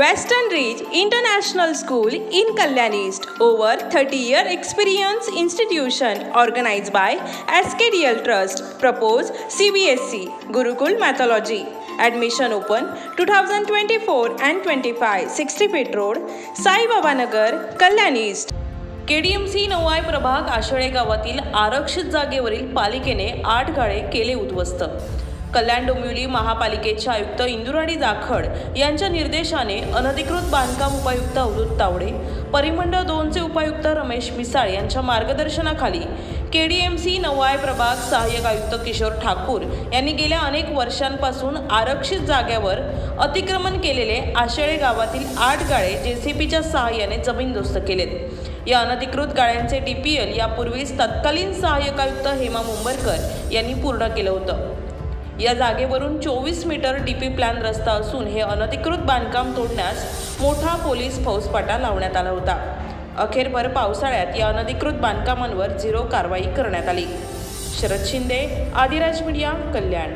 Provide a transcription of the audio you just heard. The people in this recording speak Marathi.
Western Ridge International School in Kalyan East, over 30-year experience institution organized by SKDL Trust, propose CBSE, Gurukul Mythology. Admission open 2024 and 25, 60 Feet Road, Sai Baba Nagar, Kalyan East. KDMC नवाई प्रभाग आशळे गावातील आरक्षित जागेवरील पालिकेने 8 गाळे केले उद्ध्वस्त. कल्याण डोंबिवली महापालिकेचे आयुक्त इंदुराणी जाखड यांच्या निर्देशाने अनधिकृत बांधकाम उपायुक्त अवधूत तावडे, परिमंडळ 2 चे उपायुक्त रमेश मिसाळ यांच्या मार्गदर्शनाखाली KDMC नवाई प्रभाग सहाय्यक आयुक्त किशोर ठाकूर यांनी गेल्या अनेक वर्षांपासून आरक्षित जागेवर अतिक्रमण केलेले आशळे गावातील 8 गाळे JCBच्या सहाय्याने जमीनदोस्त केलेत. या अनधिकृत गाळ्यांचे DPL यापूर्वीच तत्कालीन सहाय्यक आयुक्त हेमा मुंबरकर यांनी पूर्ण केलं होतं. या जागेवरून 24 मीटर DP प्लॅन रस्ता असून हे अनधिकृत बांधकाम तोडण्यास मोठा पोलीस फौजफाटा लावण्यात आला होता. अखेर भर पावसाळ्यात या अनधिकृत बांधकामांवर 0 कारवाई करण्यात आली. शरद शिंदे, आदिराज मीडिया, कल्याण.